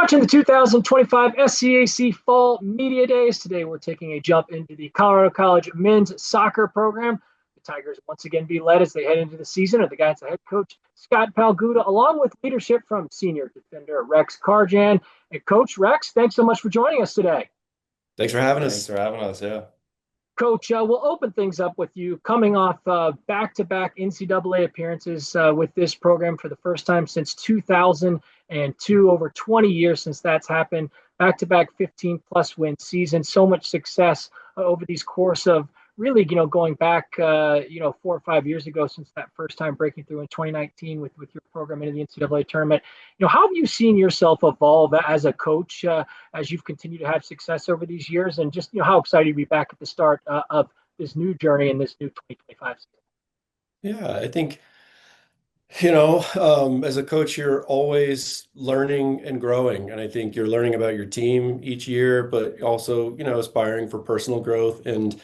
Watching the 2025 SCAC Fall Media Days. Today, we're taking a jump into the Colorado College men's soccer program. The Tigers once again be led as they head into the season of the guys, the head coach, Scott Palguta, along with leadership from senior defender Rex Karjian. And Coach Rex, thanks so much for joining us today. Thanks for having us. Thanks for having us. Yeah. Coach, we'll open things up with you coming off back-to-back NCAA appearances with this program for the first time since 2002, over 20 years since that's happened. Back-to-back 15-plus win season, so much success over these course of really, going back, 4 or 5 years ago since that first time breaking through in 2019 with your program into the NCAA tournament. How have you seen yourself evolve as a coach as you've continued to have success over these years, and just, how excited to be back at the start of this new journey in this new 2025 season? Yeah, I think, as a coach, you're always learning and growing. And I think you're learning about your team each year, but also, aspiring for personal growth. And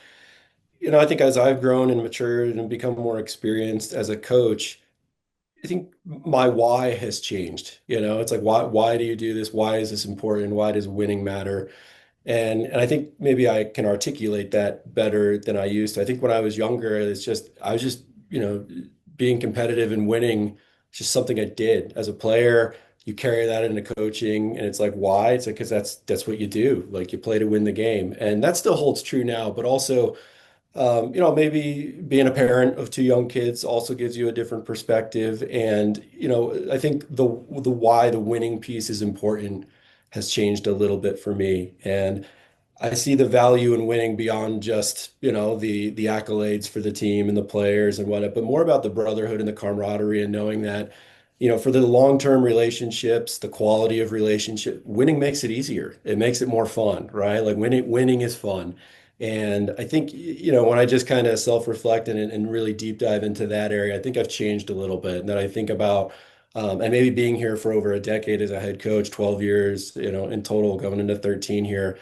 I think as I've grown and matured and become more experienced as a coach, I think my why has changed. It's like, why do you do this? Why is this important? Why does winning matter? And I think maybe I can articulate that better than I used to. I think when I was younger, I was just, being competitive and winning, just something I did as a player. You carry that into coaching, and it's like, why? It's like, because that's what you do. Like, you play to win the game. And that still holds true now, but also maybe being a parent of two young kids also gives you a different perspective. And, I think the why the winning piece is important has changed a little bit for me. And I see the value in winning beyond just, the accolades for the team and the players and whatnot, but more about the brotherhood and the camaraderie and knowing that, for the long-term relationships, the quality of relationship, winning makes it easier. It makes it more fun, right? Like winning is fun. And I think, when I just kind of self-reflect and really deep dive into that area, I think I've changed a little bit. And that I think about, and maybe being here for over a decade as a head coach, 12 years, in total, going into 13 here,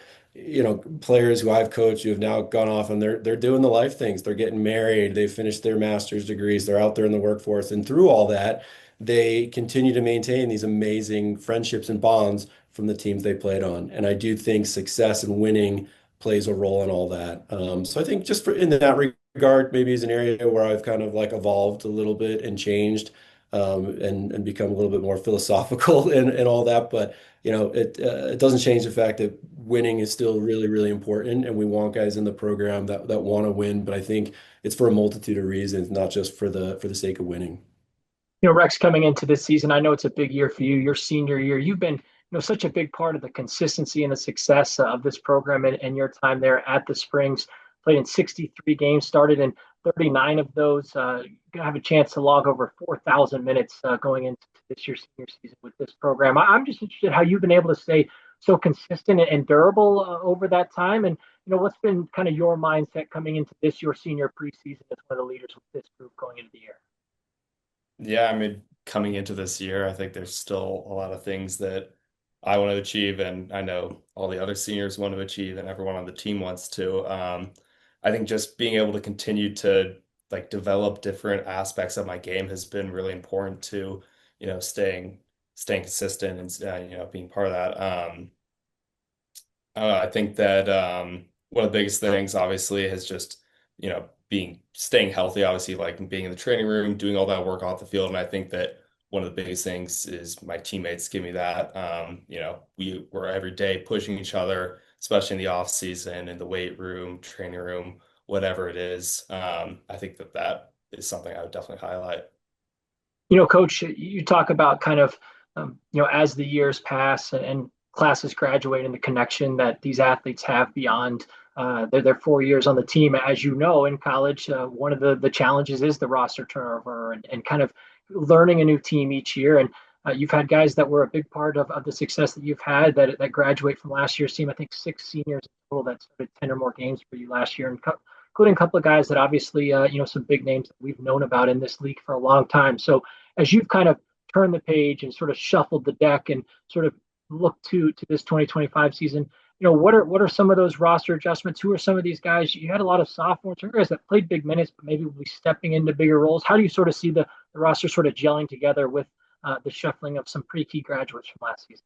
players who I've coached who have now gone off and they're doing the life things. They're getting married, they've finished their master's degrees, they're out there in the workforce. And through all that, they continue to maintain these amazing friendships and bonds from the teams they played on. And I do think success and winning plays a role in all that. So I think just in that regard, maybe is an area where I've kind of like evolved a little bit and changed, and become a little bit more philosophical and all that. But it doesn't change the fact that winning is still really, really important, and we want guys in the program that want to win. But I think it's for a multitude of reasons, not just for the sake of winning. Rex, coming into this season, I know it's a big year for you, your senior year. You've been, such a big part of the consistency and the success of this program and your time there at the Springs. Played in 63 games, started in 39 of those. Going to have a chance to log over 4,000 minutes going into this year's senior season with this program. I'm just interested how you've been able to stay so consistent and durable over that time. And, what's been kind of your mindset coming into this, your senior preseason as one of the leaders with this group going into the year? Yeah, I mean, coming into this year, I think there's still a lot of things that I want to achieve, and I know all the other seniors want to achieve, and everyone on the team wants to. I think just being able to continue to like develop different aspects of my game has been really important to, staying consistent and being part of that. I think that one of the biggest things, obviously, has just being staying healthy. Obviously, like being in the training room, doing all that work off the field, and I think that one of the biggest things is my teammates give me that. We're every day pushing each other, especially in the off season, in the weight room, training room, whatever it is. I think that is something I would definitely highlight. Coach, you talk about kind of, as the years pass and classes graduate and the connection that these athletes have beyond their 4 years on the team. As you know, in college, one of the challenges is the roster turnover and kind of learning a new team each year. And you've had guys that were a big part of the success that you've had that graduate from last year's team. I think 6 seniors total that started 10 or more games for you last year, and including a couple of guys that obviously, some big names that we've known about in this league for a long time. So as you've kind of turned the page and sort of shuffled the deck and sort of looked to this 2025 season, what are some of those roster adjustments? Who are some of these guys? You had a lot of sophomores, guys that played big minutes, but maybe will be stepping into bigger roles. How do you sort of see the roster sort of gelling together with the shuffling of some pretty key graduates from last season?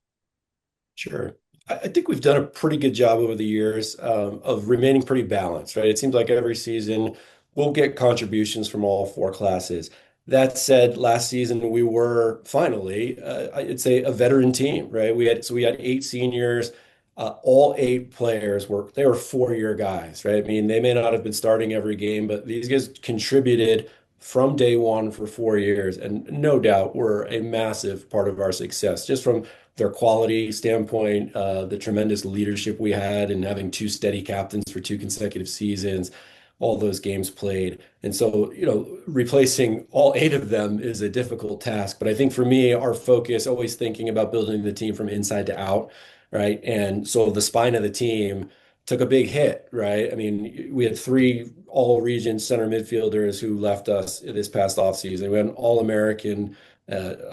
Sure. I think we've done a pretty good job over the years of remaining pretty balanced, right? It seems like every season we'll get contributions from all four classes. That said, last season we were finally, I'd say, a veteran team, right? We had 8 seniors. All 8 players were 4-year guys, right? I mean, they may not have been starting every game, but these guys contributed from day one for 4 years, and no doubt were a massive part of our success, just from their quality standpoint, the tremendous leadership we had in having two steady captains for 2 consecutive seasons, all those games played. And so, replacing all 8 of them is a difficult task. But I think for me, our focus, always thinking about building the team from inside to out, right? And so the spine of the team took a big hit, right? I mean, we had 3 all-region center midfielders who left us this past offseason. We had an All-American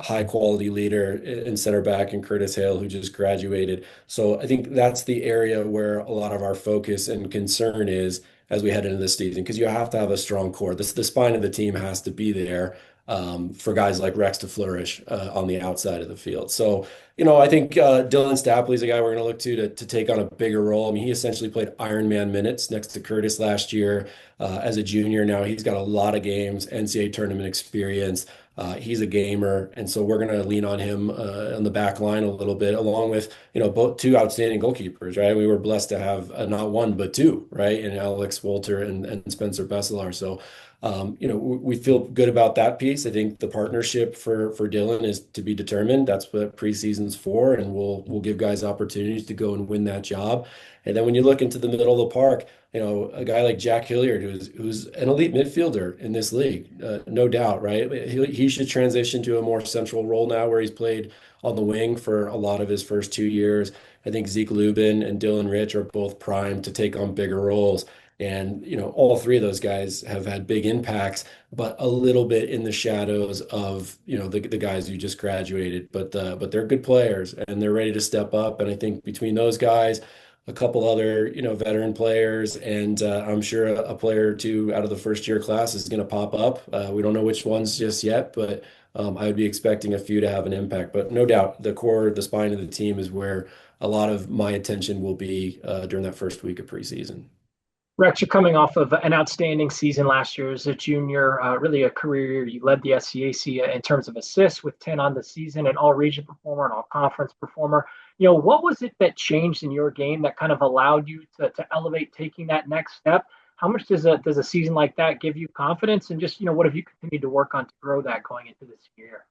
high quality leader in center back and Curtis Hale, who just graduated. So I think that's the area where a lot of our focus and concern is as we head into this season, because you have to have a strong core. The spine of the team has to be there for guys like Rex to flourish on the outside of the field. So, I think Dylan Stapley is a guy we're going to look to take on a bigger role. I mean, he essentially played Ironman minutes next to Curtis last year as a junior. Now he's got a lot of games, NCAA tournament experience. He's a gamer, and so we're going to lean on him on the back line a little bit, along with both 2 outstanding goalkeepers, right? We were blessed to have not one but 2, right? And Alex Wolter and Spencer Besselar. So, we feel good about that piece. I think the partnership for Dylan is to be determined. That's what preseason's for, and we'll give guys opportunities to go and win that job. And then when you look into the middle of the park, a guy like Jack Hilliard, who's an elite midfielder in this league, no doubt, right? He should transition to a more central role now, where he's played on the wing for a lot of his first 2 years. I think Zeke Lubin and Dylan Rich are both primed to take on bigger roles. And, all 3 of those guys have had big impacts, but a little bit in the shadows of, the guys who just graduated. But they're good players and they're ready to step up. And I think between those guys, a couple other, veteran players, and I'm sure a player or 2 out of the first year class is going to pop up. We don't know which ones just yet, but I would be expecting a few to have an impact. But no doubt, the core, the spine of the team is where a lot of my attention will be during that first week of preseason. Rex, you're coming off of an outstanding season last year as a junior, really a career year. You led the SCAC in terms of assists with 10 on the season, an all-region performer, an all-conference performer. What was it that changed in your game that kind of allowed you to elevate taking that next step? How much does a season like that give you confidence? And just, what have you continued to work on to grow that going into this year?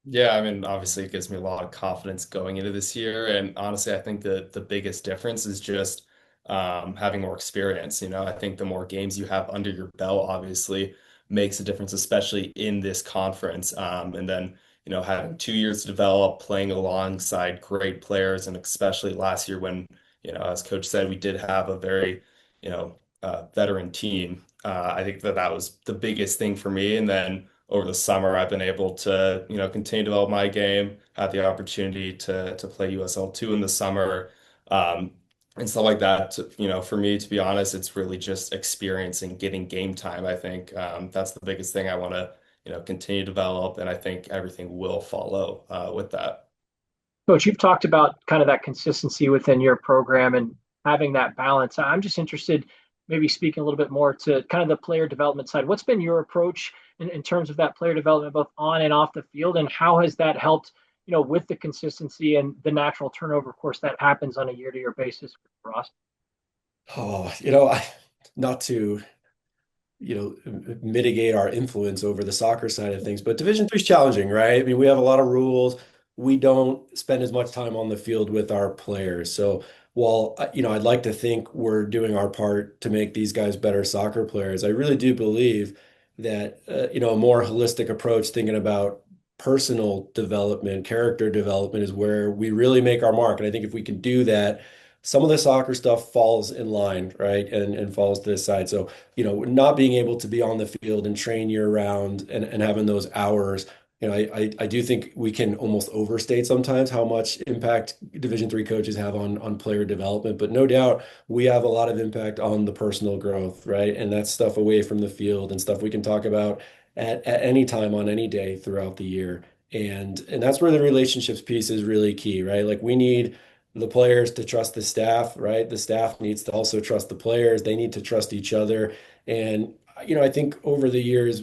Yeah, I mean, obviously it gives me a lot of confidence going into this year. And honestly, I think the biggest difference is just having more experience. I think the more games you have under your belt obviously makes a difference, especially in this conference. And then, having 2 years to develop, playing alongside great players, and especially last year when, as Coach said, we did have a very, veteran team. I think that was the biggest thing for me. And then over the summer, I've been able to, continue to develop my game, had the opportunity to play USL 2 in the summer. And stuff like that. For me, to be honest, it's really just experience and getting game time. I think that's the biggest thing I want to, continue to develop, and I think everything will follow with that. Coach, you've talked about kind of that consistency within your program and having that balance. I'm just interested, maybe speaking a little bit more to kind of the player development side. What's been your approach in terms of that player development, both on and off the field, and how has that helped, with the consistency and the natural turnover, of course, that happens on a year-to-year basis for us? Oh, not to, mitigate our influence over the soccer side of things, but Division 3 is challenging, right? I mean, we have a lot of rules. We don't spend as much time on the field with our players. So while, I'd like to think we're doing our part to make these guys better soccer players, I really do believe that, a more holistic approach, thinking about personal development, character development, is where we really make our mark. And I think if we can do that, some of the soccer stuff falls in line, right? And falls to the side. So, not being able to be on the field and train year round and having those hours, I do think we can almost overstate sometimes how much impact Division 3 coaches have on player development. But no doubt we have a lot of impact on the personal growth, right? And that's stuff away from the field and stuff we can talk about at any time on any day throughout the year. And that's where the relationships piece is really key, right? Like we need the players to trust the staff, right? The staff needs to also trust the players. They need to trust each other. And, I think over the years,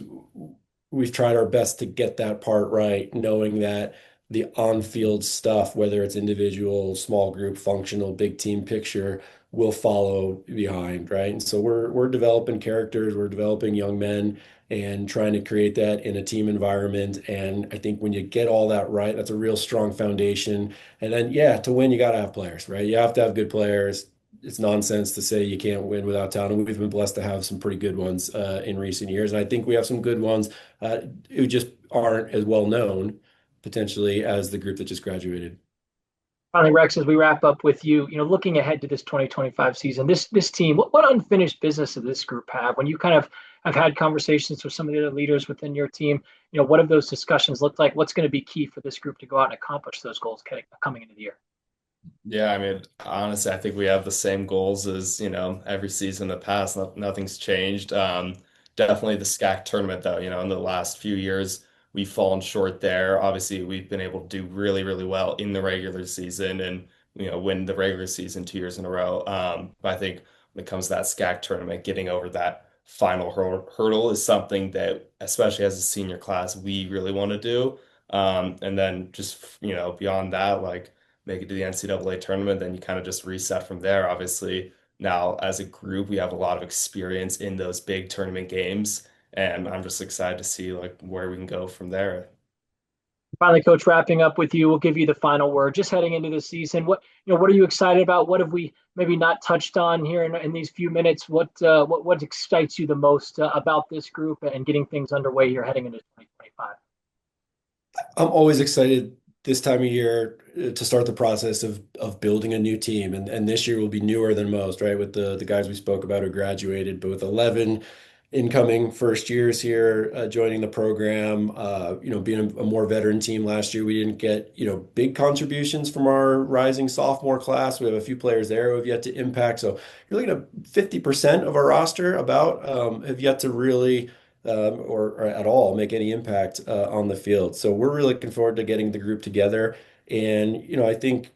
we've tried our best to get that part right, knowing that the on-field stuff, whether it's individual, small group, functional, big team picture, will follow behind, right? And so we're developing characters, we're developing young men and trying to create that in a team environment. And I think when you get all that right, that's a real strong foundation. And then, yeah, to win, you got to have players, right? You have to have good players. It's nonsense to say you can't win without talent. And we've been blessed to have some pretty good ones in recent years. And I think we have some good ones who just aren't as well known potentially as the group that just graduated. Finally, Rex, as we wrap up with you, looking ahead to this 2025 season, this team, what unfinished business does this group have? When you kind of have had conversations with some of the other leaders within your team, what have those discussions looked like? What's going to be key for this group to go out and accomplish those goals coming into the year? Yeah, I mean, honestly, I think we have the same goals as, every season in the past. Nothing's changed. Definitely the SCAC tournament, though, in the last few years, we've fallen short there. Obviously, we've been able to do really, really well in the regular season and, win the regular season 2 years in a row. But I think when it comes to that SCAC tournament, getting over that final hurdle is something that, especially as a senior class, we really want to do. And then just, beyond that, like, make it to the NCAA tournament, then you kind of just reset from there. Obviously, now as a group, we have a lot of experience in those big tournament games, and I'm just excited to see like where we can go from there. Finally, Coach, wrapping up with you, we'll give you the final word. Just heading into the season, what are you excited about? What have we maybe not touched on here in these few minutes? What excites you the most about this group and getting things underway here heading into 2025? I'm always excited this time of year to start the process of building a new team. And this year will be newer than most, right? With the guys we spoke about who graduated, but with 11 incoming first years here joining the program, being a more veteran team last year, we didn't get, big contributions from our rising sophomore class. We have a few players there who have yet to impact. So you're looking at 50% of our roster about have yet to really or at all make any impact on the field. So we're really looking forward to getting the group together. And, I think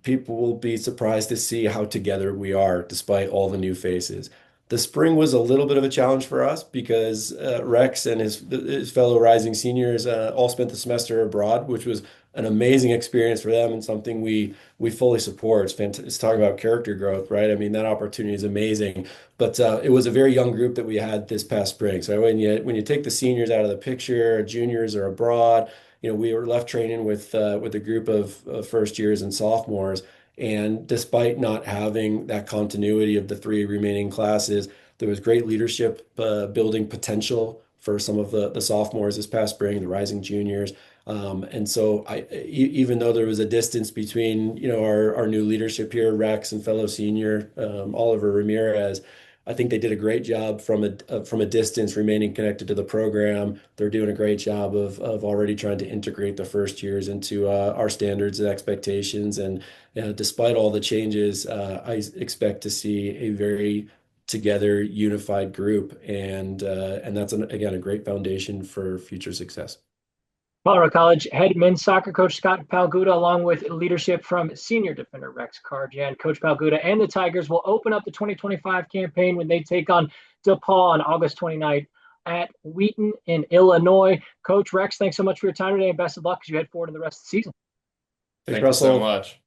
people will be surprised to see how together we are despite all the new faces. The spring was a little bit of a challenge for us because Rex and his fellow rising seniors all spent the semester abroad, which was an amazing experience for them and something we fully support. It's talking about character growth, right? I mean, that opportunity is amazing. But it was a very young group that we had this past spring. So when you take the seniors out of the picture, juniors are abroad. We were left training with a group of first years and sophomores. And despite not having that continuity of the three remaining classes, there was great leadership building potential for some of the sophomores this past spring, the rising juniors. And so even though there was a distance between, our new leadership here, Rex and fellow senior Oliver Ramirez, I think they did a great job from a distance remaining connected to the program. They're doing a great job of already trying to integrate the first years into our standards and expectations. And despite all the changes, I expect to see a very together, unified group, and that's again a great foundation for future success. Colorado College head men's soccer coach Scott Palguta, along with leadership from senior defender Rex Karjian. Coach Palguta and the Tigers will open up the 2025 campaign when they take on DePaul on August 29th at Wheaton in Illinois. Coach Rex, thanks so much for your time today and best of luck as you head forward in the rest of the season. Thank you so much.